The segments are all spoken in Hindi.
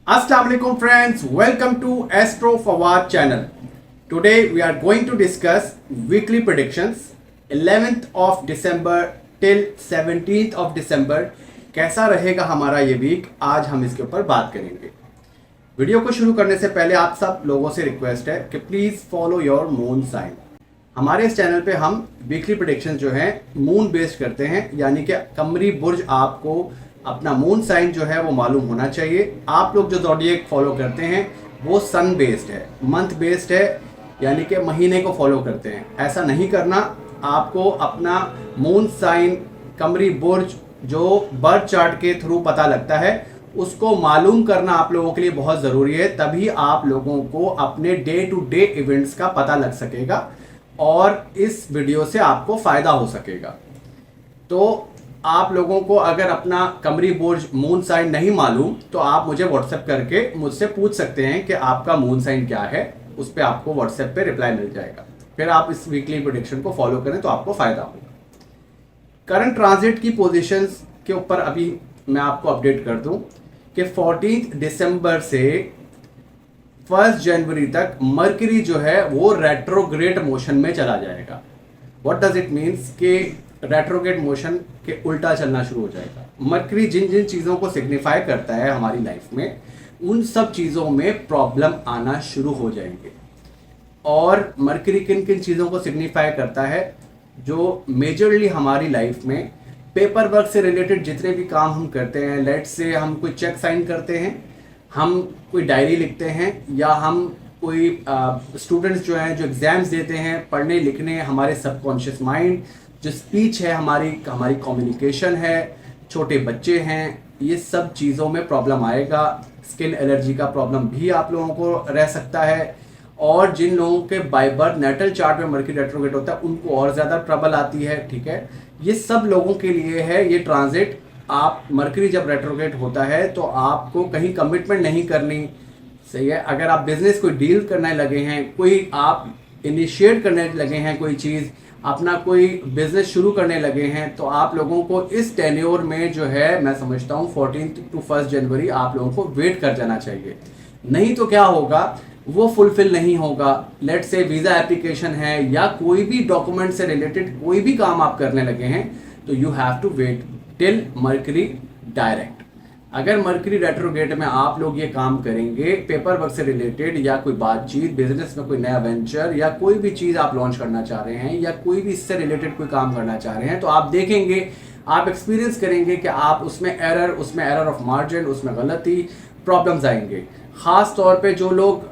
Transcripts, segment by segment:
Assalamu alaikum friends, welcome to Astro Fawad channel. Today we are going to discuss weekly predictions 11th of December till 17th of December. कैसा रहेगा हमारा ये वीक, आज हम इसके ऊपर बात करेंगे। वीडियो को शुरू करने से पहले आप सब लोगों से रिक्वेस्ट है कि please follow your moon sign. हमारे इस चैनल पे हम वीकली प्रेडिक्शन जो है मून बेस्ड करते हैं, यानी कि कमरी बुर्ज आपको अपना मून साइन जो है वो मालूम होना चाहिए। आप लोग जो ज़ोडिएक फॉलो करते हैं वो सन बेस्ड है, मंथ बेस्ड है, यानी कि महीने को फॉलो करते हैं। ऐसा नहीं करना, आपको अपना मून साइन कमरी बुर्ज जो बर्थ चार्ट के थ्रू पता लगता है उसको मालूम करना आप लोगों के लिए बहुत ज़रूरी है। तभी आप लोगों को अपने डे टू डे इवेंट्स का पता लग सकेगा और इस वीडियो से आपको फ़ायदा हो सकेगा। तो आप लोगों को अगर अपना कमरी बुर्ज मून साइन नहीं मालूम तो आप मुझे व्हाट्सएप करके मुझसे पूछ सकते हैं कि आपका मून साइन क्या है। उस पर आपको व्हाट्सएप पे रिप्लाई मिल जाएगा। फिर आप इस वीकली प्रेडिक्शन को फॉलो करें तो आपको फ़ायदा होगा। करंट ट्रांजिट की पोजीशंस के ऊपर अभी मैं आपको अपडेट कर दूं कि 14 दिसंबर से 1 जनवरी तक मरकरी जो है वो रेट्रोग्रेड मोशन में चला जाएगा। व्हाट डज इट मीन्स कि रेट्रोग्रेड मोशन के उल्टा चलना शुरू हो जाएगा। मरकरी जिन जिन चीज़ों को सिग्निफाई करता है हमारी लाइफ में, उन सब चीज़ों में प्रॉब्लम आना शुरू हो जाएंगे। और मरकरी किन किन चीज़ों को सिग्निफाई करता है? जो मेजरली हमारी लाइफ में पेपर वर्क से रिलेटेड जितने भी काम हम करते हैं, लेट से हम कोई चेक साइन करते हैं, हम कोई डायरी लिखते हैं, या हम कोई स्टूडेंट्स जो हैं जो एग्ज़ाम्स देते हैं, पढ़ने लिखने, हमारे सबकॉन्शियस माइंड जो स्पीच है, हमारी कम्युनिकेशन है, छोटे बच्चे हैं, ये सब चीज़ों में प्रॉब्लम आएगा। स्किन एलर्जी का प्रॉब्लम भी आप लोगों को रह सकता है। और जिन लोगों के बाय बर्थ नेटल चार्ट में मरकरी रेट्रोग्रेड होता है उनको और ज़्यादा ट्रबल आती है। ठीक है, ये सब लोगों के लिए है ये ट्रांजिट। आप मरकरी जब रेट्रोग्रेड होता है तो आपको कहीं कमिटमेंट नहीं करनी, सही है। अगर आप बिजनेस कोई डील करने लगे हैं, कोई आप इनिशिएट करने लगे हैं, कोई चीज़ अपना कोई बिजनेस शुरू करने लगे हैं, तो आप लोगों को इस टेन्योर में जो है मैं समझता हूँ 14 to 1 जनवरी आप लोगों को वेट कर जाना चाहिए। नहीं तो क्या होगा, वो फुलफिल नहीं होगा। लेट से वीज़ा एप्लीकेशन है या कोई भी डॉक्यूमेंट से रिलेटेड कोई भी काम आप करने लगे हैं तो you have to wait till Mercury direct. अगर मरकरी रेट्रोग्रेड में आप लोग ये काम करेंगे, पेपर वर्क से रिलेटेड या कोई बातचीत, बिजनेस में कोई नया वेंचर या कोई भी चीज़ आप लॉन्च करना चाह रहे हैं या कोई भी इससे रिलेटेड कोई काम करना चाह रहे हैं, तो आप देखेंगे, आप एक्सपीरियंस करेंगे कि आप उसमें एरर ऑफ मार्जिन, उसमें गलती, प्रॉब्लम्स आएंगे। ख़ास तौर पे जो लोग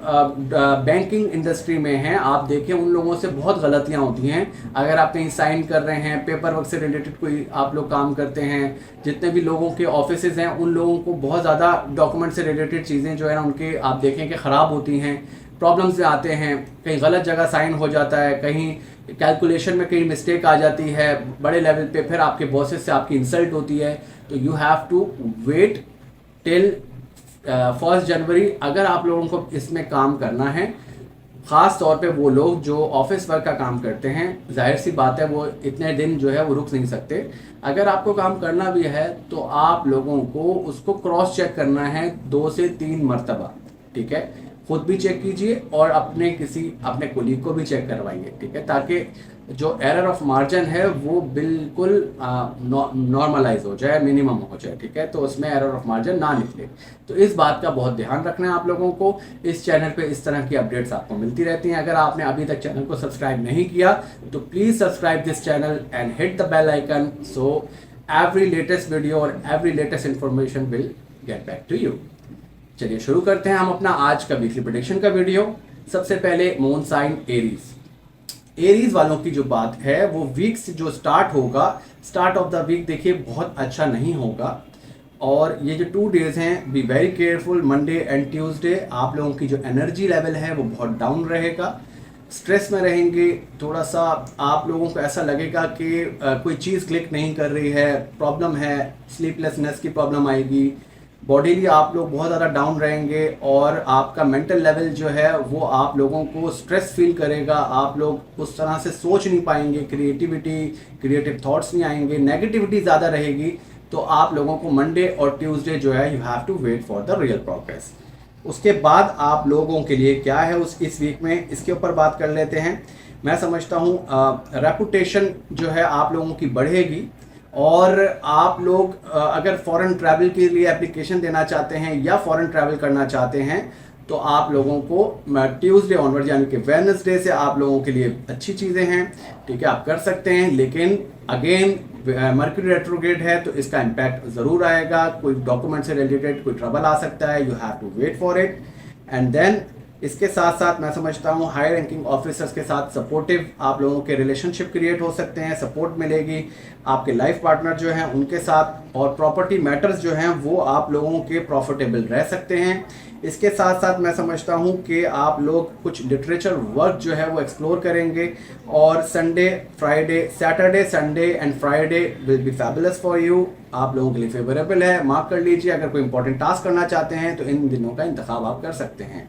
बैंकिंग इंडस्ट्री में हैं, आप देखें उन लोगों से बहुत गलतियां होती हैं। अगर आप कहीं साइन कर रहे हैं, पेपर वर्क से रिलेटेड कोई आप लोग काम करते हैं, जितने भी लोगों के ऑफिसेज हैं उन लोगों को बहुत ज़्यादा डॉक्यूमेंट से रिलेटेड चीज़ें जो है ना उनके आप देखें कि ख़राब होती हैं, प्रॉब्लम्स में आते हैं। कहीं गलत जगह साइन हो जाता है, कहीं कैलकुलेशन में कहीं मिस्टेक आ जाती है बड़े लेवल पे, फिर आपके बॉसेस से आपकी इंसल्ट होती है। तो you have to wait till 1 January अगर आप लोगों को इसमें काम करना है। ख़ास तौर पे वो लोग जो ऑफिस वर्क का काम करते हैं, जाहिर सी बात है वो इतने दिन जो है वो रुक नहीं सकते। अगर आपको काम करना भी है तो आप लोगों को उसको क्रॉस चेक करना है 2 से 3 मरतबा। ठीक है, खुद भी चेक कीजिए और अपने कोलीग को भी चेक करवाइए। ठीक है, ताकि जो एरर ऑफ मार्जिन है वो बिल्कुल नॉर्मलाइज हो जाए, मिनिमम हो जाए। ठीक है, तो उसमें एरर ऑफ मार्जिन ना निकले। तो इस बात का बहुत ध्यान रखना है आप लोगों को। इस चैनल पे इस तरह की अपडेट्स आपको मिलती रहती हैं। अगर आपने अभी तक चैनल को सब्सक्राइब नहीं किया तो please subscribe this channel and hit the bell icon so every latest video और every latest information will get back to you. चलिए शुरू करते हैं हम अपना आज का वीकली प्रेडिक्शन का वीडियो। सबसे पहले मून साइन एरीज वालों की जो बात है वो वीक से जो स्टार्ट होगा, स्टार्ट ऑफ द वीक देखिए बहुत अच्छा नहीं होगा। और ये जो 2 डेज हैं, B very careful, Monday and Tuesday आप लोगों की जो एनर्जी लेवल है वो बहुत डाउन रहेगा, स्ट्रेस में रहेंगे। थोड़ा सा आप लोगों को ऐसा लगेगा कि कोई चीज़ क्लिक नहीं कर रही है, प्रॉब्लम है, स्लीपलेसनेस की प्रॉब्लम आएगी। बॉडीली आप लोग बहुत ज़्यादा डाउन रहेंगे और आपका मेंटल लेवल जो है वो आप लोगों को स्ट्रेस फील करेगा। आप लोग उस तरह से सोच नहीं पाएंगे, क्रिएटिव थॉट्स नहीं आएंगे, नेगेटिविटी ज़्यादा रहेगी। तो आप लोगों को मंडे और ट्यूसडे जो है you have to wait for the real progress. उसके बाद आप लोगों के लिए क्या है इस वीक में, इसके ऊपर बात कर लेते हैं। मैं समझता हूँ रेपुटेशन जो है आप लोगों की बढ़ेगी, और आप लोग अगर फॉरेन ट्रैवल के लिए एप्लीकेशन देना चाहते हैं या फॉरेन ट्रैवल करना चाहते हैं तो आप लोगों को ट्यूसडे ऑनवर्ड यानी कि वेडनेसडे से आप लोगों के लिए अच्छी चीज़ें हैं, ठीक है, आप कर सकते हैं। लेकिन अगेन मर्क्यूरी रेट्रोग्रेड है तो इसका इम्पैक्ट ज़रूर आएगा, कोई डॉक्यूमेंट से रिलेटेड कोई ट्रबल आ सकता है, you have to wait for it. And then इसके साथ साथ मैं समझता हूँ हाई रैंकिंग ऑफिसर्स के साथ सपोर्टिव आप लोगों के रिलेशनशिप क्रिएट हो सकते हैं, सपोर्ट मिलेगी आपके लाइफ पार्टनर जो हैं उनके साथ, और प्रॉपर्टी मैटर्स जो हैं वो आप लोगों के प्रॉफिटेबल रह सकते हैं। इसके साथ साथ मैं समझता हूँ कि आप लोग कुछ लिटरेचर वर्क जो है वो एक्सप्लोर करेंगे, और Sunday Friday Saturday Sunday and Friday will be fabulous for you, आप लोगों के लिए फेवरेबल है। मार्क कर लीजिए, अगर कोई इंपॉर्टेंट टास्क करना चाहते हैं तो इन दिनों का इंतखाब आप कर सकते हैं।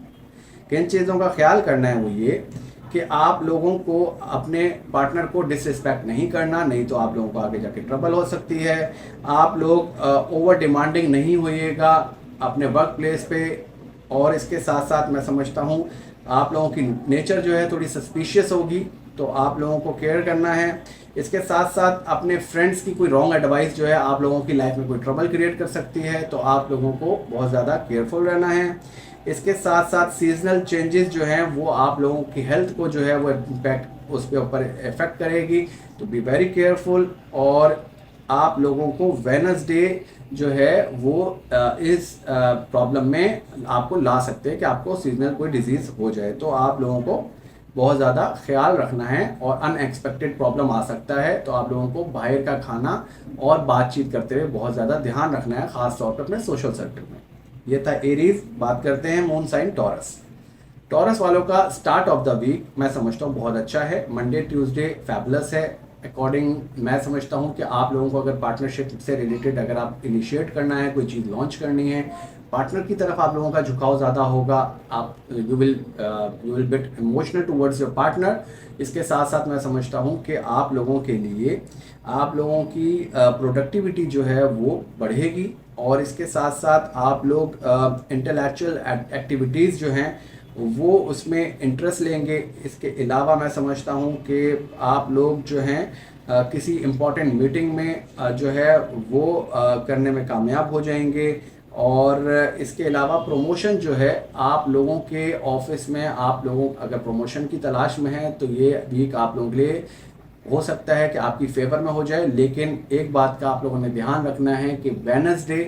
किन चीज़ों का ख्याल करना है वो ये कि आप लोगों को अपने पार्टनर को डिसरिस्पेक्ट नहीं करना, नहीं तो आप लोगों को आगे जाके ट्रबल हो सकती है। आप लोग ओवर डिमांडिंग नहीं होइएगा अपने वर्क प्लेस पे, और इसके साथ साथ मैं समझता हूँ आप लोगों की नेचर जो है थोड़ी सस्पिशियस होगी, तो आप लोगों को केयर करना है। इसके साथ साथ अपने फ्रेंड्स की कोई रॉन्ग एडवाइस जो है आप लोगों की लाइफ में कोई ट्रबल क्रिएट कर सकती है, तो आप लोगों को बहुत ज़्यादा केयरफुल रहना है। इसके साथ साथ सीजनल चेंजेस जो हैं वो आप लोगों की हेल्थ को जो है वो इम्पैक्ट उसके ऊपर इफेक्ट करेगी, तो बी वेरी केयरफुल। और आप लोगों को वेडनेसडे जो है वो इस प्रॉब्लम में आपको ला सकते हैं कि आपको सीजनल कोई डिजीज़ हो जाए, तो आप लोगों को बहुत ज़्यादा ख्याल रखना है, और अनएक्सपेक्टेड प्रॉब्लम आ सकता है, तो आप लोगों को बाहर का खाना और बातचीत करते हुए बहुत ज़्यादा ध्यान रखना है, ख़ास तौर पर अपने सोशल सर्कल में। ये था एरीज। बात करते हैं मून साइन टॉरस। टॉरस वालों का स्टार्ट ऑफ द वीक मैं समझता हूँ बहुत अच्छा है। मंडे ट्यूसडे फैबुलस है अकॉर्डिंग। मैं समझता हूँ कि आप लोगों को अगर पार्टनरशिप से रिलेटेड अगर आप इनिशिएट करना है, कोई चीज़ लॉन्च करनी है, पार्टनर की तरफ आप लोगों का झुकाव ज़्यादा होगा, आप you will bit emotional towards your partner. इसके साथ साथ मैं समझता हूँ कि आप लोगों के लिए आप लोगों की प्रोडक्टिविटी जो है वो बढ़ेगी, और इसके साथ साथ आप लोग इंटेलेक्चुअल एक्टिविटीज़ जो हैं वो उसमें इंटरेस्ट लेंगे। इसके अलावा मैं समझता हूँ कि आप लोग जो हैं किसी इम्पॉर्टेंट मीटिंग में जो है वो करने में कामयाब हो जाएंगे। और इसके अलावा प्रमोशन जो है आप लोगों के ऑफिस में, आप लोगों अगर प्रमोशन की तलाश में हैं तो ये वीक आप लोगों के लिए हो सकता है कि आपकी फेवर में हो जाए। लेकिन एक बात का आप लोगों ने ध्यान रखना है कि वेडनेसडे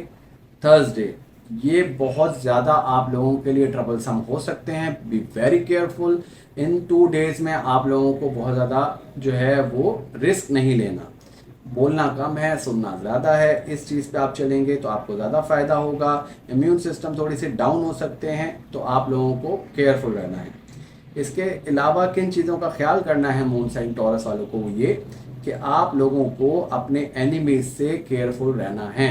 थर्सडे ये बहुत ज़्यादा आप लोगों के लिए ट्रबलसम हो सकते हैं। B very careful. इन 2 डेज़ में आप लोगों को बहुत ज़्यादा जो है वो रिस्क नहीं लेना, बोलना कम है, सुनना ज़्यादा है। इस चीज़ पे आप चलेंगे तो आपको ज़्यादा फ़ायदा होगा। इम्यून सिस्टम थोड़ी सी डाउन हो सकते हैं, तो आप लोगों को केयरफुल रहना है। इसके अलावा किन चीज़ों का ख्याल करना है मून साइन टॉरस वालों को, वो ये कि आप लोगों को अपने एनिमीज से केयरफुल रहना है,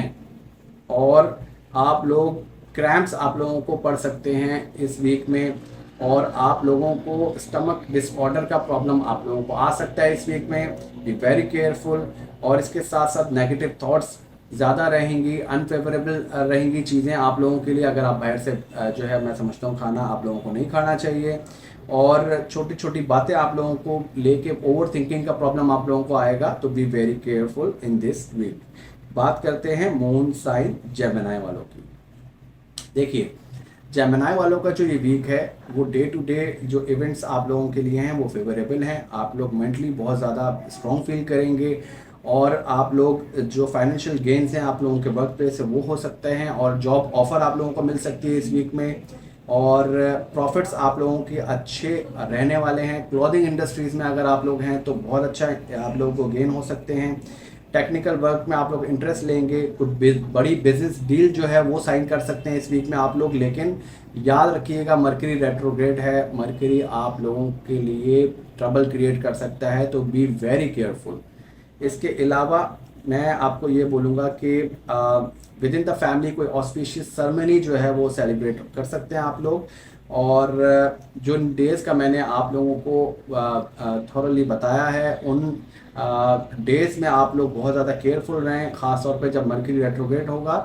और आप लोग क्रैम्प्स आप लोगों को पड़ सकते हैं इस वीक में, और आप लोगों को स्टमक डिसऑर्डर का प्रॉब्लम आप लोगों को आ सकता है इस वीक में। B very careful. और इसके साथ साथ नेगेटिव थॉट्स ज़्यादा रहेंगी, अनफेवरेबल रहेंगी चीज़ें आप लोगों के लिए। अगर आप बाहर से जो है मैं समझता हूँ खाना आप लोगों को नहीं खाना चाहिए, और छोटी छोटी बातें आप लोगों को लेके ओवर थिंकिंग का प्रॉब्लम आप लोगों को आएगा, तो be very careful in this week. बात करते हैं मून साइन जेमिनी वालों की। देखिए जेमिनी वालों का जो ये वीक है वो डे टू डे जो इवेंट्स आप लोगों के लिए हैं वो फेवरेबल हैं। आप लोग मेंटली बहुत ज़्यादा स्ट्रॉन्ग फील करेंगे, और आप लोग जो फाइनेंशियल गेन्स हैं आप लोगों के वर्क प्लेस से वो हो सकते हैं, और जॉब ऑफर आप लोगों को मिल सकती है इस वीक में, और प्रॉफिट्स आप लोगों के अच्छे रहने वाले हैं। क्लॉथिंग इंडस्ट्रीज़ में अगर आप लोग हैं तो बहुत अच्छा आप लोगों को गेन हो सकते हैं। टेक्निकल वर्क में आप लोग इंटरेस्ट लेंगे, कुछ बड़ी बिजनेस डील जो है वो साइन कर सकते हैं इस वीक में आप लोग। लेकिन याद रखिएगा मरकरी रेट्रोग्रेड है, मरकरी आप लोगों के लिए ट्रबल क्रिएट कर सकता है, तो बी वेरी केयरफुल। इसके अलावा मैं आपको ये बोलूँगा कि विद इन द फैमिली कोई ऑस्पिशियस सेरेमनी जो है वो सेलिब्रेट कर सकते हैं आप लोग। और जो डेज़ का मैंने आप लोगों को थॉरली बताया है उन डेज़ में आप लोग बहुत ज़्यादा केयरफुल रहें, ख़ास तौर पे जब मरकरी रेट्रोग्रेड होगा।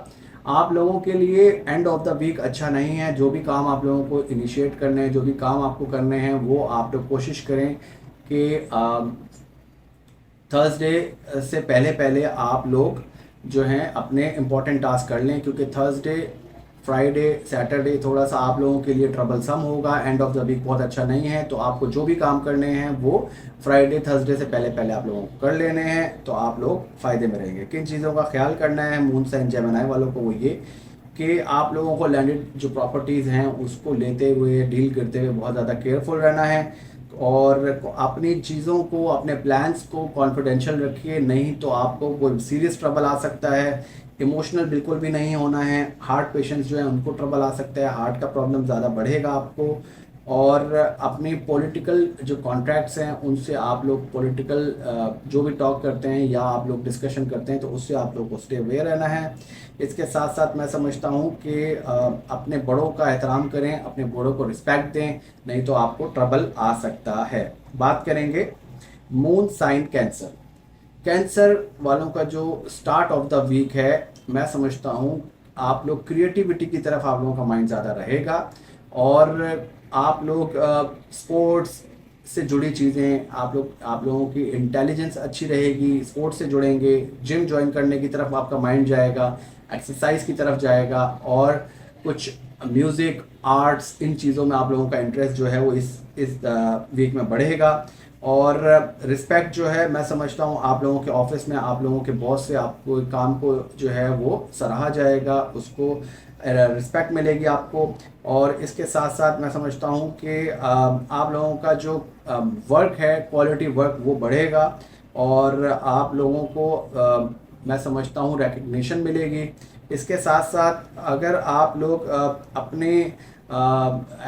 आप लोगों के लिए एंड ऑफ द वीक अच्छा नहीं है। जो भी काम आप लोगों को इनिशिएट करने हैं, जो भी काम आपको करने हैं, वो आप लोग कोशिश करें कि थर्सडे से पहले पहले आप लोग जो हैं अपने इम्पोर्टेंट टास्क कर लें, क्योंकि थर्सडे, फ्राइडे, सैटरडे थोड़ा सा आप लोगों के लिए ट्रबलसम होगा। एंड ऑफ द वीक बहुत अच्छा नहीं है, तो आपको जो भी काम करने हैं वो फ्राइडे, थर्सडे से पहले पहले आप लोगों को कर लेने हैं, तो आप लोग फ़ायदे में रहेंगे। किन चीज़ों का ख्याल करना है मून साइन जेमिनी वालों को, वो ये कि आप लोगों को लैंडेड जो प्रॉपर्टीज़ हैं उसको लेते हुए, डील करते हुए बहुत ज़्यादा केयरफुल रहना है, और अपनी चीज़ों को, अपने प्लान्स को कॉन्फिडेंशियल रखिए, नहीं तो आपको कोई सीरियस ट्रबल आ सकता है। इमोशनल बिल्कुल भी नहीं होना है। हार्ट पेशेंट्स जो है उनको ट्रबल आ सकता है, हार्ट का प्रॉब्लम ज़्यादा बढ़ेगा आपको। और अपनी पॉलिटिकल जो कॉन्ट्रैक्ट्स हैं उनसे आप लोग, पॉलिटिकल जो भी टॉक करते हैं या आप लोग डिस्कशन करते हैं, तो उससे आप लोग को स्टे अवे रहना है। इसके साथ साथ मैं समझता हूँ कि अपने बड़ों का एहतराम करें, अपने बड़ों को रिस्पेक्ट दें, नहीं तो आपको ट्रबल आ सकता है। बात करेंगे मून साइन कैंसर। कैंसर वालों का जो स्टार्ट ऑफ द वीक है, मैं समझता हूँ आप लोग क्रिएटिविटी की तरफ आप लोगों का माइंड ज़्यादा रहेगा, और आप लोग स्पोर्ट्स से जुड़ी चीज़ें, आप लोगों की इंटेलिजेंस अच्छी रहेगी, स्पोर्ट्स से जुड़ेंगे, जिम ज्वाइन करने की तरफ आपका माइंड जाएगा, एक्सरसाइज की तरफ जाएगा, और कुछ म्यूज़िक, आर्ट्स, इन चीज़ों में आप लोगों का इंटरेस्ट जो है वो इस वीक में बढ़ेगा। और रिस्पेक्ट जो है, मैं समझता हूँ आप लोगों के ऑफिस में, आप लोगों के बॉस से आपको काम को जो है वो सराहा जाएगा, उसको रिस्पेक्ट मिलेगी आपको। और इसके साथ साथ मैं समझता हूँ कि आप लोगों का जो वर्क है, क्वालिटी वर्क, वो बढ़ेगा, और आप लोगों को मैं समझता हूँ रिकग्निशन मिलेगी। इसके साथ साथ अगर आप लोग अपने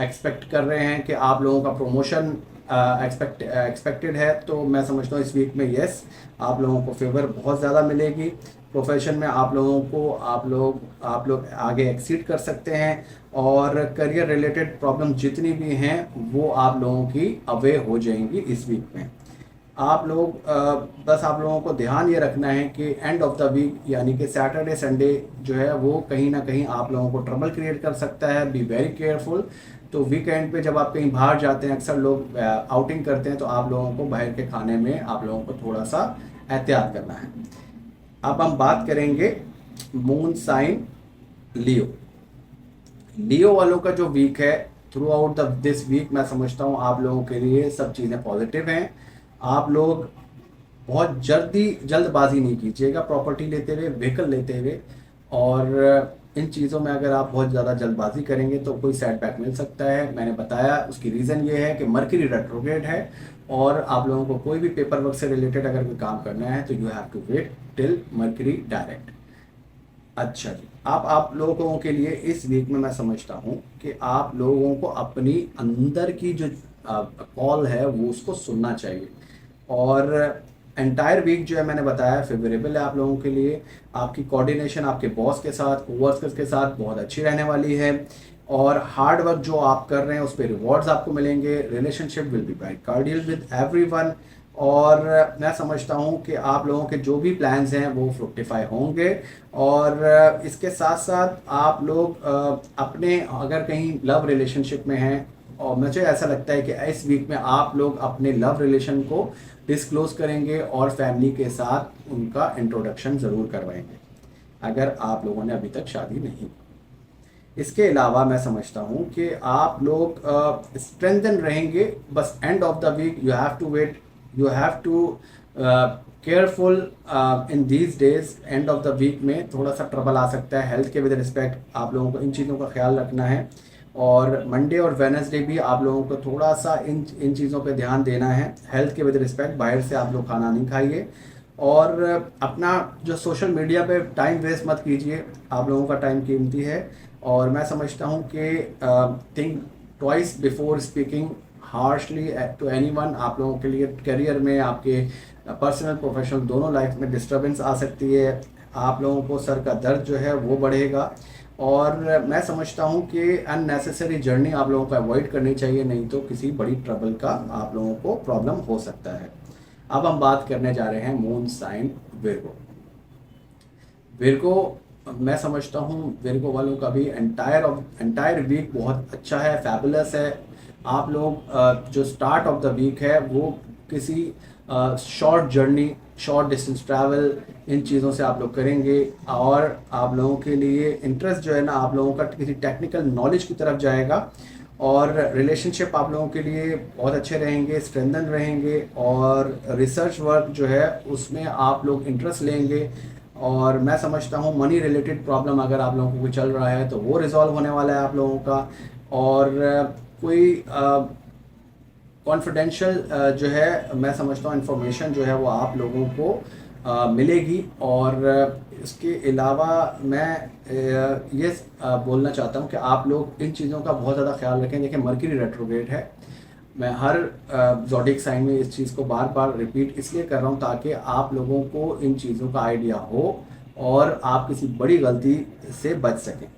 एक्सपेक्ट कर रहे हैं कि आप लोगों का प्रमोशन एक्सपेक्टेड है, तो मैं समझता हूँ इस वीक में यस, आप लोगों को फेवर बहुत ज़्यादा मिलेगी। प्रोफेशन में आप लोगों को, आप लोग आगे एक्सीड कर सकते हैं, और करियर रिलेटेड प्रॉब्लम जितनी भी हैं वो आप लोगों की अवे हो जाएंगी इस वीक में। आप लोग बस आप लोगों को ध्यान ये रखना है कि एंड ऑफ द वीक, यानी कि सैटरडे संडे जो है वो कहीं ना कहीं आप लोगों को ट्रबल क्रिएट कर सकता है। B very careful. तो वीकेंड पे जब आप कहीं बाहर जाते हैं, अक्सर लोग आउटिंग करते हैं, तो आप लोगों को बाहर के खाने में आप लोगों को थोड़ा सा एहतियात करना है। अब हम बात करेंगे मून साइन लियो। लियो वालों का जो वीक है, थ्रू आउट दिस वीक मैं समझता हूँ आप लोगों के लिए सब चीज़ें पॉजिटिव हैं। आप लोग बहुत जल्दबाजी नहीं कीजिएगा प्रॉपर्टी लेते हुए, व्हीकल लेते हुए, और इन चीज़ों में अगर आप बहुत ज़्यादा जल्दबाजी करेंगे तो कोई सेटबैक मिल सकता है। मैंने बताया उसकी रीज़न ये है कि मर्क्यूरी रेट्रोग्रेड है, और आप लोगों को कोई भी पेपर वर्क से रिलेटेड अगर कोई काम करना है तो you have to wait till Mercury direct. अच्छा जी, आप लोगों के लिए इस वीक में मैं समझता हूँ कि आप लोगों को अपनी अंदर की जो कॉल है वो उसको सुनना चाहिए, और एंटायर वीक जो है मैंने बताया फेवरेबल है आप लोगों के लिए। आपकी कोऑर्डिनेशन आपके बॉस के साथ, कोवर्कर्स के साथ बहुत अच्छी रहने वाली है, और हार्ड वर्क जो आप कर रहे हैं उस पर रिवॉर्ड्स आपको मिलेंगे। Relationship will be very cordial with everyone, और मैं समझता हूँ कि आप लोगों के जो भी प्लान्स हैं वो फ्रुक्टिफाई होंगे। और इसके साथ साथ आप लोग अपने, अगर कहीं लव रिलेशनशिप में हैं, और मुझे ऐसा लगता है कि इस वीक में आप लोग अपने लव रिलेशन को डिस्क्लोज करेंगे और फैमिली के साथ उनका इंट्रोडक्शन ज़रूर करवाएंगे, अगर आप लोगों ने अभी तक शादी नहीं की। इसके अलावा मैं समझता हूँ कि आप लोग स्ट्रेंथन रहेंगे। बस end of the week you have to wait, you have to careful in these days. End of the week में थोड़ा सा ट्रबल आ सकता है हेल्थ के विद रिस्पेक्ट, आप लोगों को इन चीज़ों का ख्याल रखना है। और मंडे और वेडनेसडे भी आप लोगों को थोड़ा सा इन चीज़ों पे ध्यान देना है हेल्थ के विद रिस्पेक्ट। बाहर से आप लोग खाना नहीं खाइए, और अपना जो सोशल मीडिया पे टाइम वेस्ट मत कीजिए, आप लोगों का टाइम कीमती है। और मैं समझता हूँ कि think twice before speaking harshly to anyone. आप लोगों के लिए करियर में, आपके पर्सनल प्रोफेशनल दोनों लाइफ में डिस्टर्बेंस आ सकती है। आप लोगों को सर का दर्द जो है वो बढ़ेगा, और मैं समझता हूँ कि अननेसेसरी जर्नी आप लोगों को अवॉइड करनी चाहिए, नहीं तो किसी बड़ी ट्रबल का आप लोगों को प्रॉब्लम हो सकता है। अब हम बात करने जा रहे हैं मून साइन विर्गो। विर्गो मैं समझता हूँ विर्गो वालों का भी एंटायर वीक बहुत अच्छा है, फैबुलस है। आप लोग जो स्टार्ट ऑफ द वीक है वो किसी short journey, short distance travel, इन चीज़ों से आप लोग करेंगे। और आप लोगों के लिए इंटरेस्ट जो है ना, आप लोगों का किसी टेक्निकल नॉलेज की तरफ जाएगा। और रिलेशनशिप आप लोगों के लिए बहुत अच्छे रहेंगे, स्ट्रेंथन रहेंगे। और रिसर्च वर्क जो है उसमें आप लोग इंटरेस्ट लेंगे। और मैं समझता हूँ मनी रिलेटेड प्रॉब्लम अगर आप लोगों को कोई चल रहा है तो वो रिजॉल्व होने वाला है आप लोगों का। और कोई कॉन्फिडेंशियल जो है, मैं समझता हूँ इन्फॉर्मेशन जो है वो आप लोगों को मिलेगी। और इसके अलावा मैं ये बोलना चाहता हूँ कि आप लोग इन चीज़ों का बहुत ज़्यादा ख्याल रखें। देखिए मर्क्यूरी रेट्रोग्रेड है, मैं हर ज़ोडिक साइन में इस चीज़ को बार बार रिपीट इसलिए कर रहा हूँ ताकि आप लोगों को इन चीज़ों का आइडिया हो और आप किसी बड़ी गलती से बच सकें।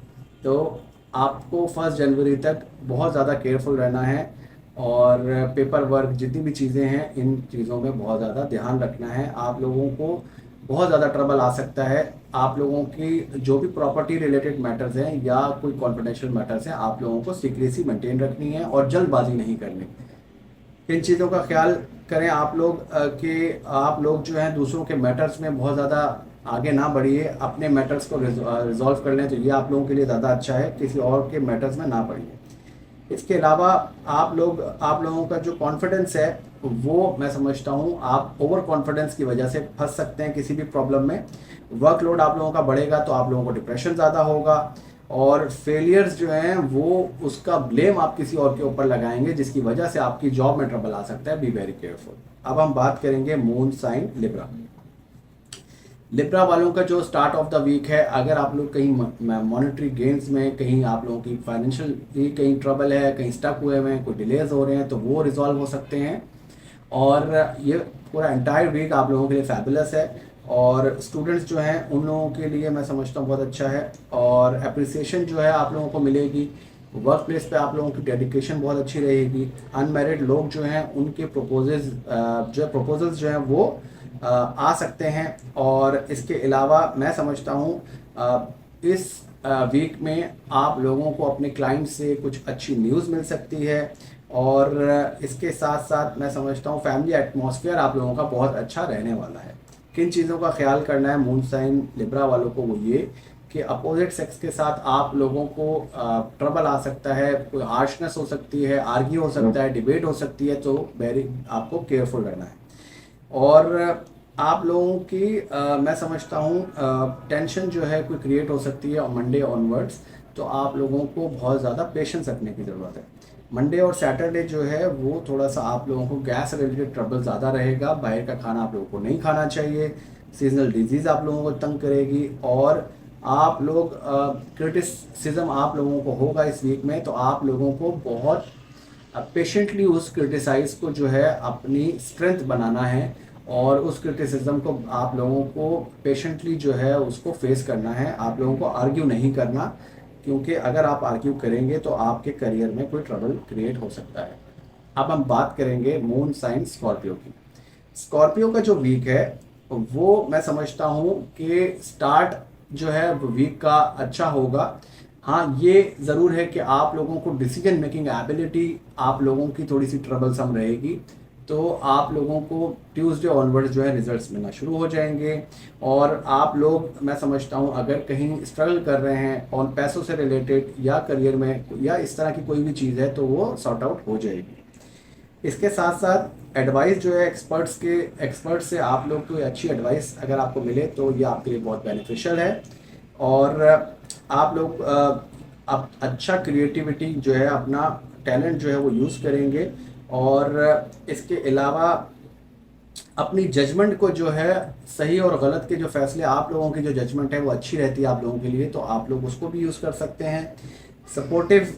तो आपको 1 जनवरी तक बहुत ज़्यादा केयरफुल रहना है। और पेपर वर्क जितनी भी चीज़ें हैं इन चीज़ों में बहुत ज़्यादा ध्यान रखना है। आप लोगों को बहुत ज़्यादा ट्रबल आ सकता है। आप लोगों की जो भी प्रॉपर्टी रिलेटेड मैटर्स हैं या कोई कॉन्फिडेंशियल मैटर्स हैं, आप लोगों को सीक्रेसी मेंटेन रखनी है और जल्दबाजी नहीं करनी। इन चीज़ों का ख्याल करें आप लोग कि आप लोग जो हैं दूसरों के मैटर्स में बहुत ज़्यादा आगे ना बढ़िए, अपने मैटर्स को रिजॉल्व कर लें तो ये आप लोगों के लिए ज़्यादा अच्छा है, किसी और के मैटर्स में ना पड़िए। इसके अलावा आप लोगों का जो कॉन्फिडेंस है वो मैं समझता हूँ आप ओवर कॉन्फिडेंस की वजह से फंस सकते हैं किसी भी प्रॉब्लम में। वर्कलोड आप लोगों का बढ़ेगा तो आप लोगों को डिप्रेशन ज़्यादा होगा। और फेलियर्स जो हैं वो उसका ब्लेम आप किसी और के ऊपर लगाएंगे जिसकी वजह से आपकी जॉब में ट्रबल आ सकता है। B very careful. अब हम बात करेंगे मून साइन लिब्रा। लिब्रा वालों का जो स्टार्ट ऑफ द वीक है, अगर आप लोग कहीं मॉनेटरी गेन्स में, कहीं आप लोगों की फाइनेंशियल कहीं ट्रबल है, कहीं स्टक हुए हुए हैं, कोई डिलेज हो रहे हैं तो वो रिजॉल्व हो सकते हैं। और ये पूरा एंटायर वीक आप लोगों के लिए फैबुलस है। और स्टूडेंट्स जो हैं उन लोगों के लिए मैं समझता हूँ बहुत अच्छा है। और अप्रिसिएशन जो है आप लोगों को मिलेगी। वर्क प्लेस पे आप लोगों की डेडिकेशन बहुत अच्छी रहेगी। अनमैरिड लोग जो हैं उनके प्रपोजल्स जो हैं वो आ सकते हैं। और इसके अलावा मैं समझता हूँ इस वीक में आप लोगों को अपने क्लाइंट से कुछ अच्छी न्यूज़ मिल सकती है। और इसके साथ साथ मैं समझता हूँ फैमिली एटमॉस्फेयर आप लोगों का बहुत अच्छा रहने वाला है। किन चीज़ों का ख्याल करना है मून साइन लिब्रा वालों को, वो ये कि अपोजिट सेक्स के साथ आप लोगों को ट्रबल आ सकता है, कोई हार्शनेस हो सकती है, आर्ग्यू हो सकता है, डिबेट हो सकती है, तो वेरी आपको केयरफुल रहना है। और आप लोगों की मैं समझता हूँ टेंशन जो है कोई क्रिएट हो सकती है मंडे ऑनवर्ड्स, तो आप लोगों को बहुत ज़्यादा पेशेंस रखने की ज़रूरत है। मंडे और सैटरडे जो है वो थोड़ा सा आप लोगों को गैस रिलेटेड ट्रबल ज़्यादा रहेगा। बाहर का खाना आप लोगों को नहीं खाना चाहिए। सीजनल डिजीज़ आप लोगों को तंग करेगी। और आप लोग क्रिटिसिज्म आप लोगों को होगा इस वीक में, तो आप लोगों को बहुत पेशेंटली उस क्रिटिसाइज को जो है अपनी स्ट्रेंथ बनाना है। और उस क्रिटिसिज्म को आप लोगों को पेशेंटली जो है उसको फेस करना है। आप लोगों को आर्ग्यू नहीं करना, क्योंकि अगर आप आर्ग्यू करेंगे तो आपके करियर में कोई ट्रबल क्रिएट हो सकता है। अब हम बात करेंगे मून साइन स्कॉर्पियो की। स्कॉर्पियो का जो वीक है वो मैं समझता हूँ कि स्टार्ट जो है वीक का अच्छा होगा। हाँ, ये ज़रूर है कि आप लोगों को डिसीजन मेकिंग एबिलिटी आप लोगों की थोड़ी सी ट्रबलसम रहेगी। तो आप लोगों को ट्यूसडे ऑनवर्ड्स जो है रिजल्ट्स मिलना शुरू हो जाएंगे। और आप लोग मैं समझता हूँ अगर कहीं स्ट्रगल कर रहे हैं और पैसों से रिलेटेड या करियर में या इस तरह की कोई भी चीज़ है तो वो सॉर्ट आउट हो जाएगी। इसके साथ साथ एडवाइस जो है एक्सपर्ट से आप लोग को अच्छी एडवाइस अगर आपको मिले तो ये आपके लिए बहुत बेनिफिशियल है। और आप लोग अब अच्छा क्रिएटिविटी जो है, अपना टैलेंट जो है वो यूज़ करेंगे। और इसके अलावा अपनी जजमेंट को जो है, सही और गलत के जो फैसले आप लोगों की जो जजमेंट है वो अच्छी रहती है आप लोगों के लिए, तो आप लोग उसको भी यूज़ कर सकते हैं। सपोर्टिव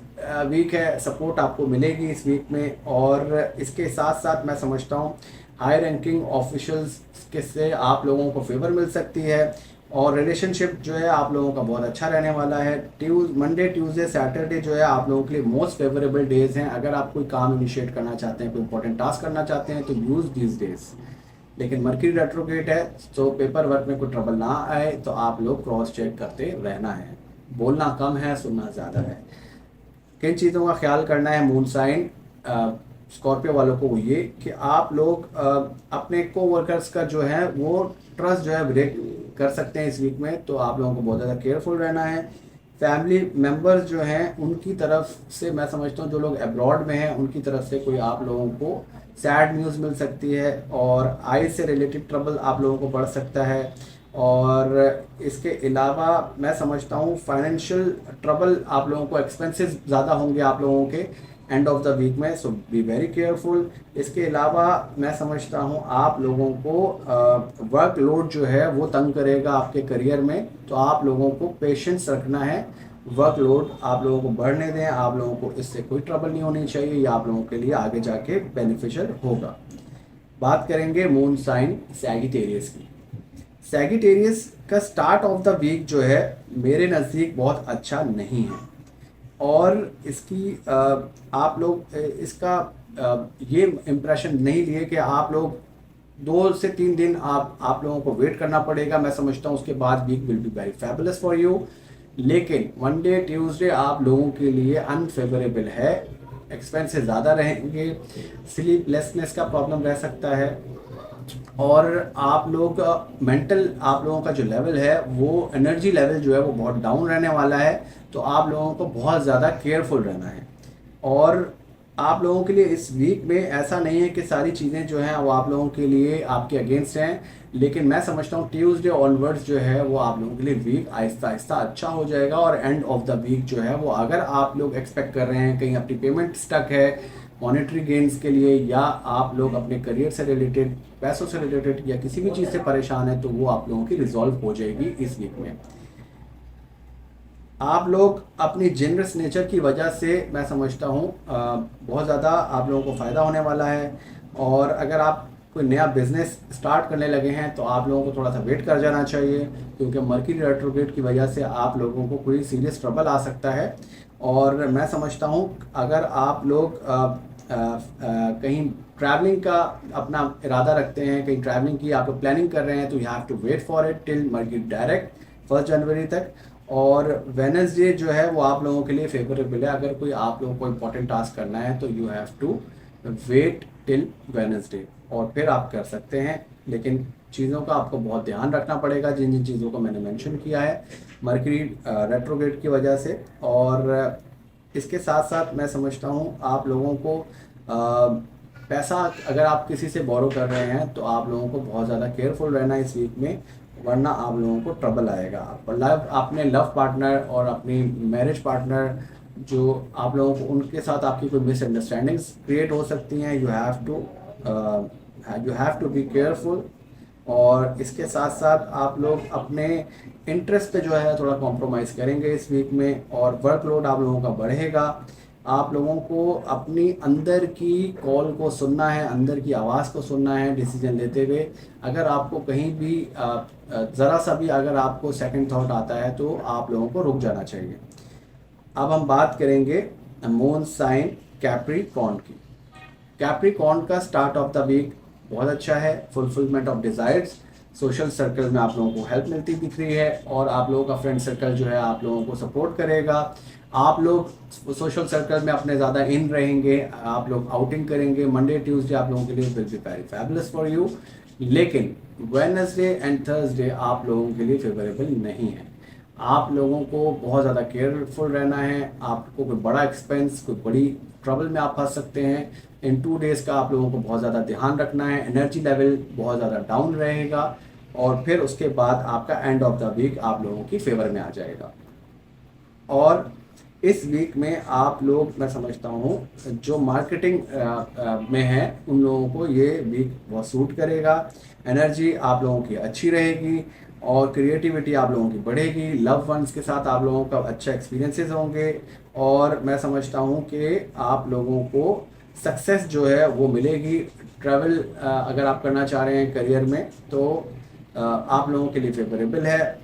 वीक है, सपोर्ट आपको मिलेगी इस वीक में। और इसके साथ साथ मैं समझता हूँ हाई रैंकिंग ऑफिशियल्स के से आप लोगों को फेवर मिल सकती है। और रिलेशनशिप जो है आप लोगों का बहुत अच्छा रहने वाला है। मंडे ट्यूसडे सैटरडे जो है आप लोगों के लिए मोस्ट फेवरेबल डेज हैं। अगर आप कोई काम इनिशिएट करना चाहते हैं, कोई इंपॉर्टेंट टास्क करना चाहते हैं तो यूज़ दीज डेज। लेकिन मर्क्यूरी रेट्रोग्रेड है तो पेपर वर्क में कोई ट्रबल ना आए, तो आप लोग क्रॉस चेक करते रहना है। बोलना कम है, सुनना ज़्यादा है। किन चीज़ों का ख्याल करना है मून साइन स्कॉर्पियो वालों को, वो ये कि आप लोग अपने को वर्कर्स का जो है वो ट्रस्ट जो है ब्रेक कर सकते हैं इस वीक में, तो आप लोगों को बहुत ज़्यादा केयरफुल रहना है। फैमिली मेम्बर्स जो हैं उनकी तरफ से मैं समझता हूँ जो लोग अब्रॉड में हैं उनकी तरफ से कोई आप लोगों को सैड न्यूज़ मिल सकती है, और आई से रिलेटेड ट्रबल आप लोगों को बढ़ सकता है। और इसके अलावा मैं समझता हूँ फाइनेंशियल ट्रबल आप लोगों को, एक्सपेंसेस ज़्यादा होंगे आप लोगों के एंड ऑफ द वीक में, सो बी वेरी केयरफुल। इसके अलावा मैं समझता हूँ आप लोगों को वर्कलोड जो है वो तंग करेगा आपके करियर में, तो आप लोगों को पेशेंस रखना है। वर्कलोड आप लोगों को बढ़ने दें, आप लोगों को इससे कोई ट्रबल नहीं होनी चाहिए, ये आप लोगों के लिए आगे जाके बेनिफिशियल होगा। बात करेंगे मून साइन सैगिटेरियस की। सैगिटेरियस का स्टार्ट ऑफ द वीक जो है मेरे नज़दीक बहुत अच्छा नहीं है, और इसकी आप लोग इसका ये इम्प्रेशन नहीं लिए कि आप लोग 2 से 3 दिन आप लोगों को वेट करना पड़ेगा। मैं समझता हूँ उसके बाद week will be very fabulous for you, लेकिन मंडे ट्यूसडे आप लोगों के लिए अनफेवरेबल है। एक्सपेंसेस ज़्यादा रहेंगे, स्लीपलेसनेस का प्रॉब्लम रह सकता है, और आप लोग मेंटल आप लोगों का जो लेवल है वो एनर्जी लेवल जो है वो बहुत डाउन रहने वाला है, तो आप लोगों को बहुत ज़्यादा केयरफुल रहना है। और आप लोगों के लिए इस वीक में ऐसा नहीं है कि सारी चीज़ें जो हैं वो आप लोगों के लिए आपके अगेंस्ट हैं, लेकिन मैं समझता हूँ ट्यूसडे ऑनवर्ड्स जो है वो आप लोगों के लिए वीक आहिस्ता आहिस्ता अच्छा हो जाएगा, और एंड ऑफ द वीक जो है वो अगर आप लोग एक्सपेक्ट कर रहे हैं कहीं अपनी पेमेंट स्टक है मॉनेटरी गेन्स के लिए, या आप लोग अपने करियर से रिलेटेड, पैसों से रिलेटेड या किसी भी चीज़ से परेशान है, तो वो आप लोगों की रिजॉल्व हो जाएगी इस वीक में। आप लोग अपनी जेनरस नेचर की वजह से मैं समझता हूँ बहुत ज़्यादा आप लोगों को फ़ायदा होने वाला है। और अगर आप कोई नया बिजनेस स्टार्ट करने लगे हैं तो आप लोगों को थोड़ा सा वेट कर जाना चाहिए, क्योंकि मर्क्यूरी रेट्रोग्रेड की वजह से आप लोगों को कोई सीरियस ट्रबल आ सकता है। और मैं समझता हूँ अगर आप लोग कहीं ट्रैवलिंग का अपना इरादा रखते हैं, कहीं ट्रैवलिंग की आप लोग प्लानिंग कर रहे हैं, तो you have to wait for it till Mercury direct 1 जनवरी तक। और वेडनेसडे जो है वो आप लोगों के लिए फेवरेबल है। अगर कोई आप लोगों को इम्पोर्टेंट टास्क करना है तो you have to wait till Wednesday, और फिर आप कर सकते हैं। लेकिन चीज़ों का आपको बहुत ध्यान रखना पड़ेगा, जिन जिन चीज़ों को मैंने मेंशन किया है मर्क्यूरी रेट्रोग्रेड की वजह से। और इसके साथ साथ मैं समझता हूँ आप लोगों को पैसा अगर आप किसी से बोरो कर रहे हैं तो आप लोगों को बहुत ज़्यादा केयरफुल रहना है इस वीक में, वरना आप लोगों को ट्रबल आएगा। अपने लव पार्टनर और अपनी मैरिज पार्टनर जो आप लोगों को, उनके साथ आपकी कोई मिसअंडरस्टैंडिंग्स क्रिएट हो सकती हैं। You have to be careful. और इसके साथ साथ आप लोग अपने इंटरेस्ट पे जो है थोड़ा कॉम्प्रोमाइज़ करेंगे इस वीक में, और वर्कलोड आप लोगों का बढ़ेगा। आप लोगों को अपनी अंदर की कॉल को सुनना है, अंदर की आवाज़ को सुनना है डिसीजन लेते हुए। अगर आपको कहीं भी ज़रा सा भी अगर आपको सेकंड थॉट आता है तो आप लोगों को रुक जाना चाहिए। अब हम बात करेंगे मून साइन कैप्रिकॉर्न की। कैप्रिकॉर्न का स्टार्ट ऑफ द वीक बहुत अच्छा है। Fulfilment of desires, social circle में आप लोगों को हेल्प मिलती दिख रही है, और आप लोगों का फ्रेंड सर्कल जो है आप लोगों को सपोर्ट करेगा। आप लोग सोशल सर्कल में अपने ज़्यादा इन रहेंगे, आप लोग आउटिंग करेंगे। मंडे ट्यूसडे आप लोगों के लिए will be very fabulous for you, लेकिन वेडनेसडे एंड थर्सडे आप लोगों के लिए फेवरेबल नहीं है। आप लोगों को बहुत ज़्यादा केयरफुल रहना है। आपको कोई बड़ा एक्सपेंस, कोई बड़ी ट्रबल में आप फंस सकते हैं। इन 2 डेज़ का आप लोगों को बहुत ज़्यादा ध्यान रखना है। एनर्जी लेवल बहुत ज़्यादा डाउन रहेगा, और फिर उसके बाद आपका एंड ऑफ द वीक आप लोगों की फेवर में आ जाएगा। और इस वीक में आप लोग, मैं समझता हूँ जो मार्केटिंग में है उन लोगों को ये वीक बहुत सूट करेगा। एनर्जी आप लोगों की अच्छी रहेगी, और क्रिएटिविटी आप लोगों की बढ़ेगी। लव वंस के साथ आप लोगों का अच्छा एक्सपीरियंसेस होंगे, और मैं समझता हूँ कि आप लोगों को सक्सेस जो है वो मिलेगी। ट्रैवल अगर आप करना चाह रहे हैं करियर में तो आप लोगों के लिए फेवरेबल है।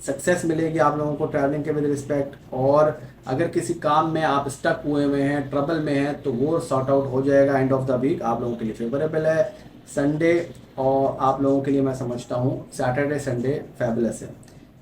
सक्सेस मिलेगी आप लोगों को ट्रैवलिंग के विद रिस्पेक्ट। और अगर किसी काम में आप स्टक हुए हैं, ट्रबल में हैं, तो वो सॉर्ट आउट हो जाएगा एंड ऑफ द वीक, आप लोगों के लिए फेवरेबल है। संडे और आप लोगों के लिए मैं समझता हूँ सैटरडे संडे फैबुलस है।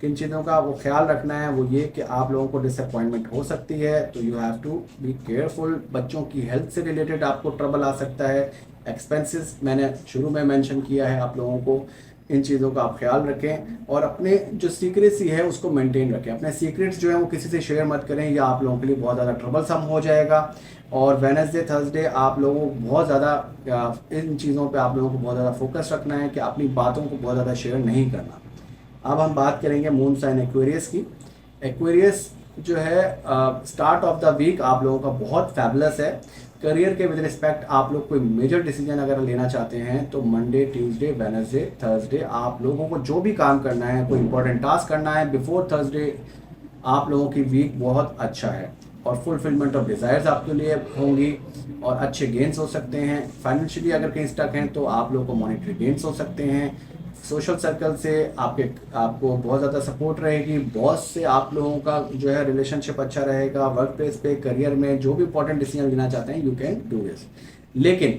किन चीज़ों का आपको ख्याल रखना है वो ये कि आप लोगों को डिसअपॉइंटमेंट हो सकती है, तो you have to be careful. बच्चों की हेल्थ से रिलेटेड आपको ट्रबल आ सकता है। एक्सपेंसेस मैंने शुरू में मेंशन किया है आप लोगों को, इन चीज़ों का आप ख्याल रखें और अपने जो सीक्रेसी है उसको मेंटेन रखें। अपने सीक्रेट्स जो है वो किसी से शेयर मत करें, या आप लोगों के लिए बहुत ज़्यादा ट्रबल सम हो जाएगा। और वेडनेसडे थर्सडे आप लोगों को बहुत ज़्यादा इन चीज़ों पे आप लोगों को बहुत ज़्यादा फोकस रखना है कि अपनी बातों को बहुत ज़्यादा शेयर नहीं करना। अब हम बात करेंगे मून साइन एक्वेरियस की। एक्वेरियस जो है स्टार्ट ऑफ द वीक आप लोगों का बहुत फैबुलस है। करियर के विद रिस्पेक्ट आप लोग कोई मेजर डिसीजन अगर लेना चाहते हैं तो मंडे ट्यूसडे वेडनेसडे थर्सडे आप लोगों को जो भी काम करना है, कोई इंपॉर्टेंट टास्क करना है बिफोर थर्सडे, आप लोगों की वीक बहुत अच्छा है और फुलफिलमेंट ऑफ डिज़ायर्स आपके लिए होंगी और अच्छे गेंस हो सकते हैं। फाइनेंशियली अगर कहीं स्टक हैं तो आप लोगों को मॉनेटरी गेंस हो सकते हैं। सोशल सर्कल से आपको बहुत ज़्यादा सपोर्ट रहेगी। बॉस से आप लोगों का जो है रिलेशनशिप अच्छा रहेगा। वर्क प्लेस पे, करियर में जो भी इंपॉर्टेंट डिसीजन लेना चाहते हैं यू कैन डू दिस। लेकिन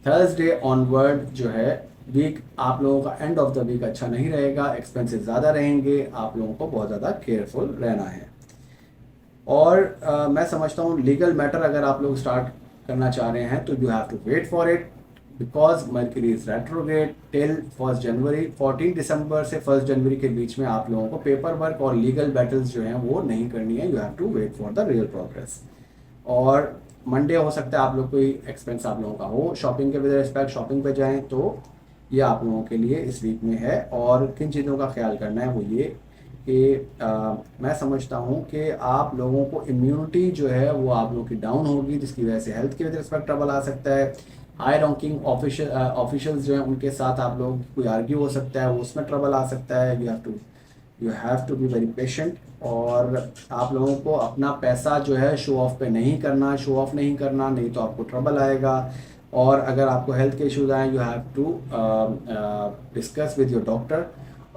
थर्सडे ऑनवर्ड जो है वीक आप लोगों का एंड ऑफ द वीक अच्छा नहीं रहेगा। एक्सपेंसेस ज़्यादा रहेंगे, आप लोगों को बहुत ज़्यादा केयरफुल रहना है। और मैं समझता हूँ लीगल मैटर अगर आप लोग स्टार्ट करना चाह रहे हैं तो you have to wait for it because Mercury is retrograde till 1 January. 14 दिसंबर से 1 जनवरी के बीच में आप लोगों को पेपर वर्क और लीगल बैटल्स जो हैं वो नहीं करनी है। You have to wait for the real progress. और मंडे हो सकता है आप लोग कोई एक्सपेंस आप लोगों का हो शॉपिंग के विद रिस्पेक्ट, शॉपिंग पे जाएं तो ये आप लोगों के लिए इस वीक में है। और किन चीज़ों का ख्याल करना है वो ये कि मैं समझता हूँ कि आप लोगों को इम्यूनिटी जो है वो आप लोगों की डाउन होगी, जिसकी वजह से हेल्थ के विद रिस्पेक्ट ट्रबल आ सकता है। हाई रैंकिंग ऑफिशियल्स जो हैं उनके साथ आप लोग कोई आर्ग्यू हो सकता है, वो उसमें ट्रबल आ सकता है। You have to be very patient. और आप लोगों को अपना पैसा जो है शो ऑफ पे नहीं करना, शो ऑफ नहीं करना, नहीं तो आपको ट्रबल आएगा। और अगर आपको हेल्थ के इश्यूज आए you have to discuss with your doctor.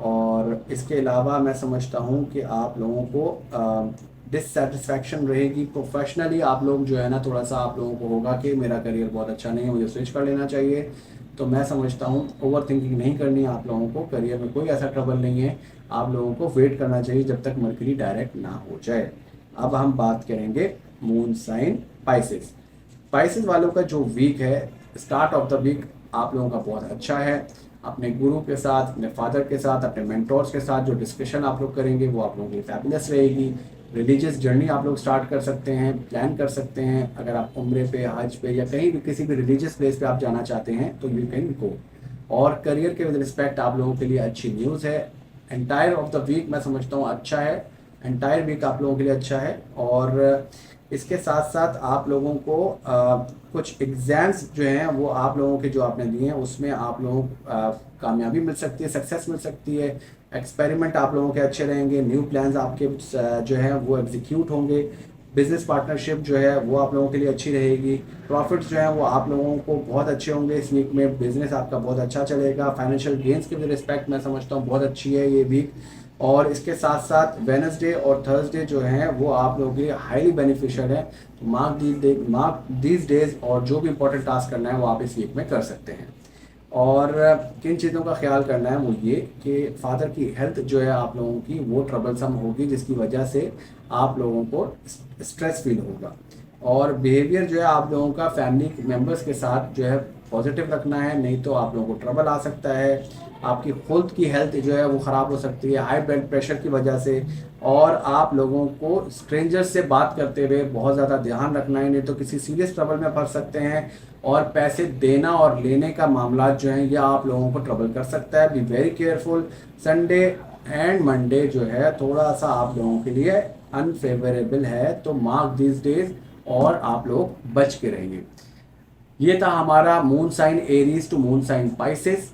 और इसके अलावा मैं समझता हूँ कि आप लोगों को डिससेटिस्फैक्शन रहेगी प्रोफेशनली। आप लोग जो है ना थोड़ा सा आप लोगों को होगा कि मेरा करियर बहुत अच्छा नहीं है, मुझे स्विच कर लेना चाहिए। तो मैं समझता हूँ ओवर थिंकिंग नहीं करनी है आप लोगों को। करियर में कोई ऐसा ट्रबल नहीं है, आप लोगों को वेट करना चाहिए जब तक मर्क्यूरी डायरेक्ट ना हो जाए। अब हम बात करेंगे मून साइन पाइसेस। पाइसेस वालों का जो वीक है, स्टार्ट ऑफ द वीक आप लोगों का बहुत अच्छा है। अपने गुरु के साथ, अपने फादर के साथ, अपने मेंटोर्स के साथ जो डिस्कशन आप लोग करेंगे वो आप लोगों की फैबुलस रहेगी। रिलीजियस जर्नी आप लोग स्टार्ट कर सकते हैं, प्लान कर सकते हैं। अगर आप उम्रे पे, हज पे या कहीं भी किसी भी रिलीजियस प्लेस पे आप जाना चाहते हैं तो यू कैन गो। और करियर के विद रिस्पेक्ट आप लोगों के लिए अच्छी न्यूज़ है। एंटायर ऑफ द वीक मैं समझता हूँ अच्छा है, एंटायर वीक आप लोगों के लिए अच्छा है। और इसके साथ साथ आप लोगों को कुछ एग्ज़ाम्स जो हैं वो आप लोगों के जो आपने दिए हैं उसमें आप लोगों को कामयाबी मिल सकती है, सक्सेस मिल सकती है। एक्सपेरिमेंट आप लोगों के अच्छे रहेंगे, न्यू प्लान्स आपके जो हैं वो एग्जीक्यूट होंगे। बिजनेस पार्टनरशिप जो है वो आप लोगों के लिए अच्छी रहेगी। प्रॉफिट्स जो हैं वो आप लोगों को बहुत अच्छे होंगे इस वीक में। बिजनेस आपका बहुत अच्छा चलेगा। फाइनेंशियल गेंस के रिस्पेक्ट मैं समझता हूँ बहुत अच्छी है ये वीक। और इसके साथ साथ वेडनेसडे और थर्सडे जो हैं वो आप लोगों के लिए हाईली बेनिफिशियल है। तो मार्क दीज डेज और जो भी इंपॉर्टेंट टास्क करना है वो आप इस वीक में कर सकते हैं। और किन चीज़ों का ख्याल करना है वो ये कि फादर की हेल्थ जो है आप लोगों की वो ट्रबलसम होगी, जिसकी वजह से आप लोगों को स्ट्रेस फील होगा। और बिहेवियर जो है आप लोगों का फैमिली मेम्बर्स के साथ जो है पॉजिटिव रखना है, नहीं तो आप लोगों को ट्रबल आ सकता है। आपकी खुद की हेल्थ जो है वो ख़राब हो सकती है हाई ब्लड प्रेशर की वजह से। और आप लोगों को स्ट्रेंजर्स से बात करते हुए बहुत ज़्यादा ध्यान रखना है, नहीं तो किसी सीरियस ट्रबल में फंस सकते हैं। और पैसे देना और लेने का मामला जो है ये आप लोगों को ट्रबल कर सकता है। B very careful. Sunday and Monday जो है थोड़ा सा आप लोगों के लिए अनफेवरेबल है, तो मार्क दिस डेज और आप लोग बच के रहेंगे। ये था हमारा moon sign Aries to moon sign Pisces.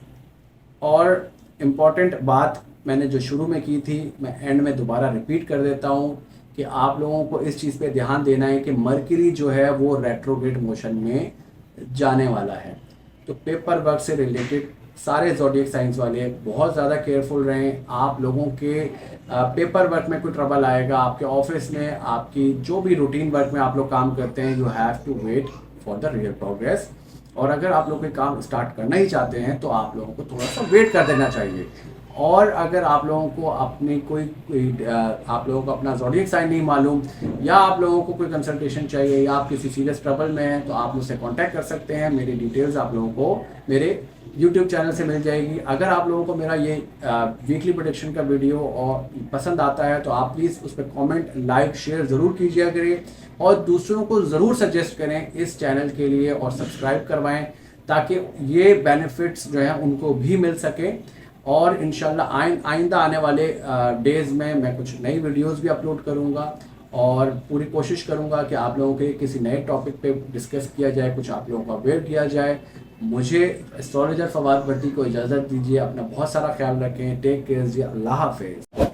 और इम्पॉर्टेंट बात मैंने जो शुरू में की थी मैं एंड में दोबारा रिपीट कर देता हूँ कि आप लोगों को इस चीज़ पे ध्यान देना है कि मर्क्यूरी जो है वो रेट्रोग्रेड मोशन में जाने वाला है। तो पेपर वर्क से रिलेटेड सारे ज़ोडिएक साइंस वाले बहुत ज़्यादा केयरफुल रहें। आप लोगों के पेपर वर्क में कोई ट्रबल आएगा, आपके ऑफिस में, आपकी जो भी रूटीन वर्क में आप लोग काम करते हैं, you have to wait for the real progress. और अगर आप लोग कोई काम स्टार्ट करना ही चाहते हैं तो आप लोगों को थोड़ा सा वेट कर देना चाहिए। और अगर आप लोगों को अपनी आप लोगों को अपना ज़ोडिएक साइन नहीं मालूम, या आप लोगों को कोई कंसल्टेशन चाहिए, या आप किसी सीरियस ट्रबल में हैं, तो आप मुझसे कांटेक्ट कर सकते हैं। मेरी डिटेल्स आप लोगों को मेरे यूट्यूब चैनल से मिल जाएगी। अगर आप लोगों को मेरा ये वीकली प्रेडिक्शन का वीडियो और पसंद आता है तो आप प्लीज़ उस पर कॉमेंट, लाइक, शेयर ज़रूर कीजिए करें, और दूसरों को ज़रूर सजेस्ट करें इस चैनल के लिए, और सब्सक्राइब करवाएं ताकि ये बेनिफिट्स जो हैं उनको भी मिल सके। और इंशाल्लाह आइंदा आने वाले डेज़ में मैं कुछ नई वीडियोस भी अपलोड करूंगा, और पूरी कोशिश करूंगा कि आप लोगों के किसी नए टॉपिक पे डिस्कस किया जाए, कुछ आप लोगों को अवेयर किया जाए। मुझे एस्ट्रोलॉजर फवाद भट्टी को इजाज़त दीजिए। अपना बहुत सारा ख्याल रखें। टेक केयर जी। अल्लाह हाफिज़।